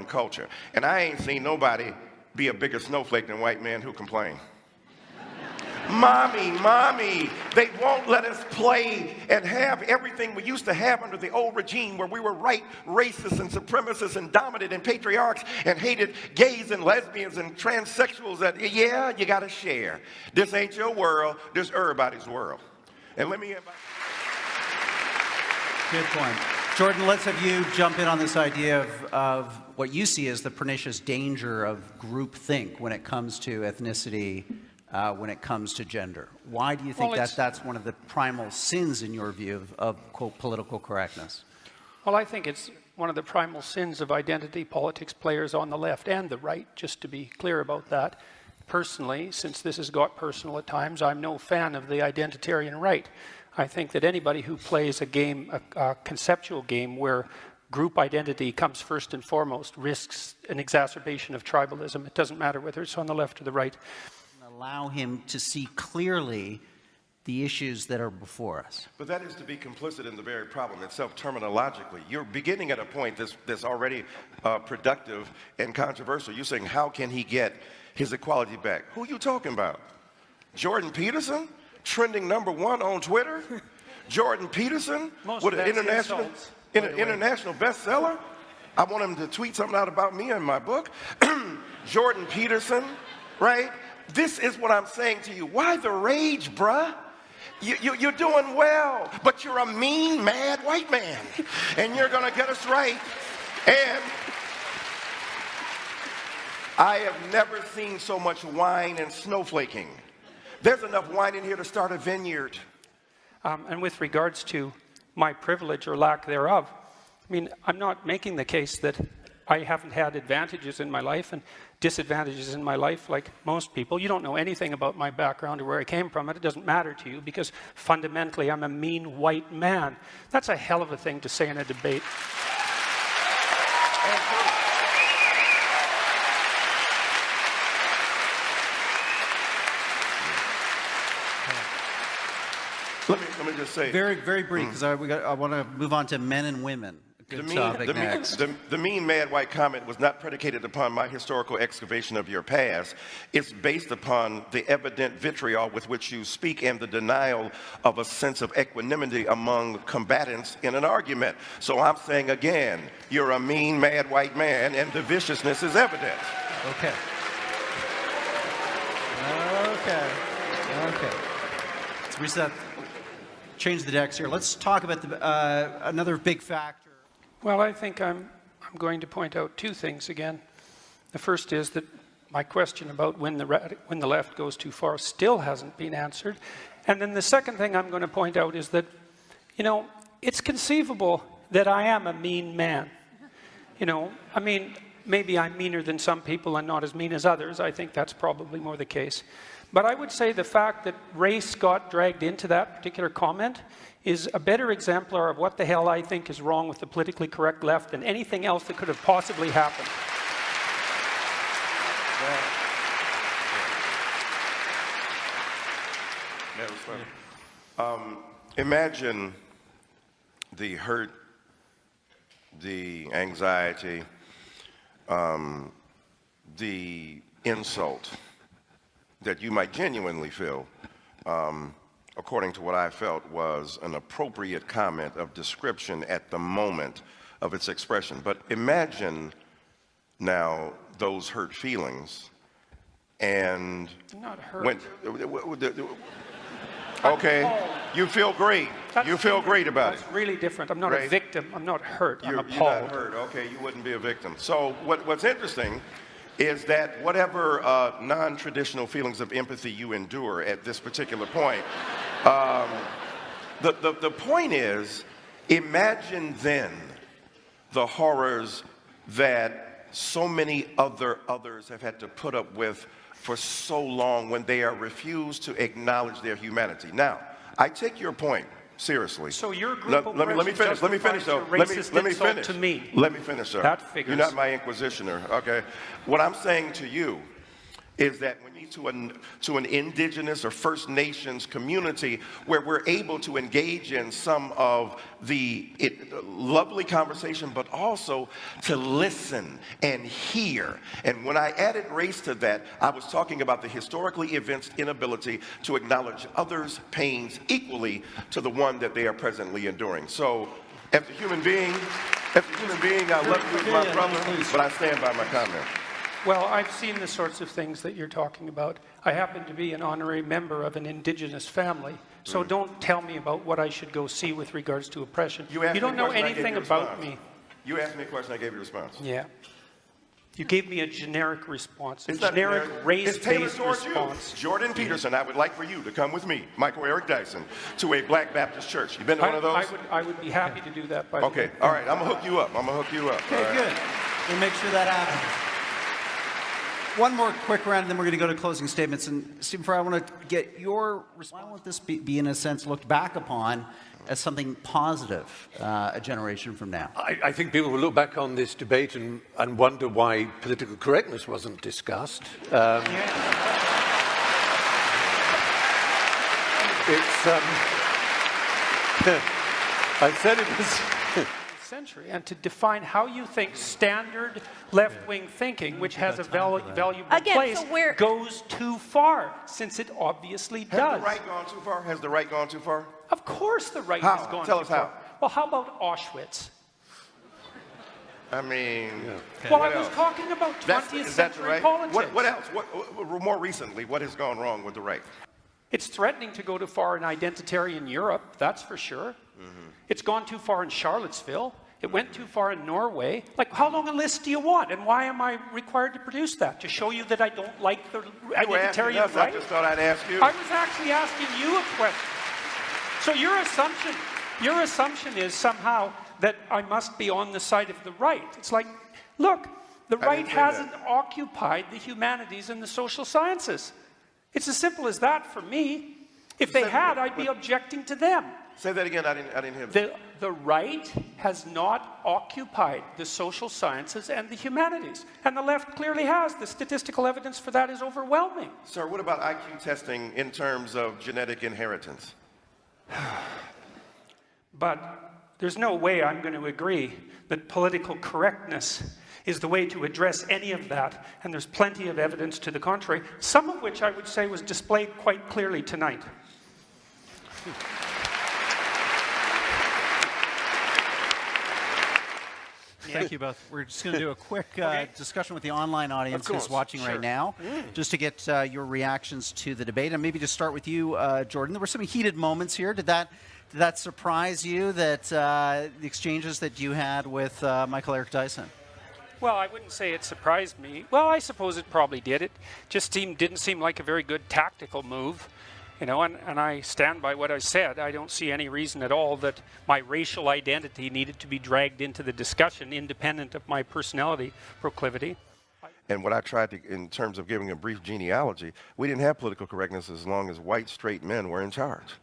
own culture. And I ain't seen nobody be a bigger snowflake than white men who complain. Mommy, they won't let us play and have everything we used to have under the old regime where we were racist and supremacists and dominant and patriarchs and hated gays and lesbians and transsexuals. That, yeah, you got to share. This ain't your world. This everybody's world. And let me invite. Good point. Jordan, let's have you jump in on this idea of what you see as the pernicious danger of groupthink when it comes to ethnicity, when it comes to gender. Why do you think that's one of the primal sins, in your view, of quote, political correctness? Well, I think it's one of the primal sins of identity politics players on the left and the right, just to be clear about that. Personally, since this has got personal at times, I'm no fan of the identitarian right. I think that anybody who plays a game, a conceptual game where group identity comes first and foremost, risks an exacerbation of tribalism. It doesn't matter whether it's on the left or the right. Allow him to see clearly the issues that are before us. But that is to be complicit in the very problem itself terminologically. You're beginning at a point that's already productive and controversial. You're saying, how can he get his equality back? Who are you talking about? Jordan Peterson, trending #1 on Twitter? Jordan Peterson, with an international bestseller? I want him to tweet something out about me in my book. Jordan Peterson, right? This is what I'm saying to you. Why the rage, bruh? You're doing well, but you're a mean, mad white man. And you're going to get us right. And I have never seen so much wine and snowflaking. There's enough wine in here to start a vineyard. And with regards to my privilege or lack thereof, I mean, I'm not making the case that I haven't had advantages in my life and disadvantages in my life like most people. You don't know anything about my background or where I came from, and it doesn't matter to you because fundamentally I'm a mean white man. That's a hell of a thing to say in a debate. Let me just say. Very, very brief, because I want to move on to men and women. The mean, mad white comment was not predicated upon my historical excavation of your past. It's based upon the evident vitriol with which you speak and the denial of a sense of equanimity among combatants in an argument. So I'm saying again, you're a mean, mad white man, and the viciousness is evident. Okay. Let's reset. Change the decks here. Let's talk about another big factor. Well, I think I'm going to point out two things again. The first is that my question about when the left goes too far still hasn't been answered. And then the second thing I'm going to point out is that, you know, it's conceivable that I am a mean man. You know, I mean, maybe I'm meaner than some people and not as mean as others. I think that's probably more the case. But I would say the fact that race got dragged into that particular comment is a better exemplar of what the hell I think is wrong with the politically correct left than anything else that could have possibly happened. Imagine the hurt, the anxiety, the insult that you might genuinely feel, according to what I felt was an appropriate comment of description at the moment of its expression. But imagine now those hurt feelings and not hurt. Okay, you feel great. You feel great about it. That's really different. I'm not a victim. I'm not hurt. I'm appalled. You're not hurt. Okay, you wouldn't be a victim. So what's interesting is that whatever non-traditional feelings of empathy you endure at this particular point, the point is, imagine then the horrors that so many others have had to put up with for so long when they are refused to acknowledge their humanity. Now, I take your point seriously. So your group of let me finish. Let me finish, though. Let me finish. To me. Let me finish, sir. That figures. You're not my inquisitioner, okay? What I'm saying to you is that we need to an indigenous or First Nations community where we're able to engage in some of the lovely conversation, but also to listen and hear. And when I added race to that, I was talking about the historically evinced inability to acknowledge others' pains equally to the one that they are presently enduring. So, as a human being, I love you as my brother, but I stand by my comment. Well, I've seen the sorts of things that you're talking about. I happen to be an honorary member of an indigenous family, so don't tell me about what I should go see with regards to oppression. You don't know anything about me. You asked me a question, I gave you a response. Yeah. You gave me a generic response, a It's not generic race-based towards response. you. Jordan Peterson, I would like for you to come with me, Michael Eric Dyson, to a Black Baptist church. You been to one of those? I would be happy to do that, by the way. Okay, all right, I'm gonna hook you up. Okay, All right. good. We'll make sure that happens. One more quick round, and then we're going to go to closing statements. And Stephen Fry, I want to get your response. Why won't this be, in a sense, looked back upon as something positive a generation from now? I think people will look back on this debate and wonder why political correctness wasn't discussed. It's I said it was. Century, and to define how you think standard left-wing thinking, which has a valuable place, goes too far, since it obviously does. Has the right gone too far? Has the right gone too far? Of course the right How? has gone Tell too us far. how. Well, how about Auschwitz? I mean, Well, what I was else? talking about 20th Is that the century right? politics. What else? What more recently, what has gone wrong with the right? It's threatening to go too far in identitarian Europe, that's for sure. It's gone too far in Charlottesville. It went too far in Norway. Like, how long a list do you want? And why am I required to produce that? To show you that I don't like the identitarian us, right? I just thought I'd ask you. I was actually asking you a question. So your assumption is somehow that I must be on the side of the right. It's like, look, the right hasn't occupied the humanities and the social sciences. It's as simple as that for me. If they had, I'd be objecting to them. Say that again, I didn't hear that. The right has not occupied the social sciences and the humanities. And the left clearly has. The statistical evidence for that is overwhelming. Sir, what about IQ testing in terms of genetic inheritance? But there's no way I'm going to agree that political correctness is the way to address any of that. And there's plenty of evidence to the contrary, some of which I would say was displayed quite clearly tonight. Thank you both. We're just going to do a quick discussion with the online audience who's watching right now, just to get your reactions to the debate. And maybe to start with you, Jordan. There were some heated moments here. Did that surprise you, that the exchanges that you had with Michael Eric Dyson? Well, I wouldn't say it surprised me. Well, I suppose it probably did. It just didn't seem like a very good tactical move. You know, and I stand by what I said. I don't see any reason at all that my racial identity needed to be dragged into the discussion, independent of my personality proclivity. And what I tried to, in terms of giving a brief genealogy, we didn't have political correctness as long as white, straight men were in charge.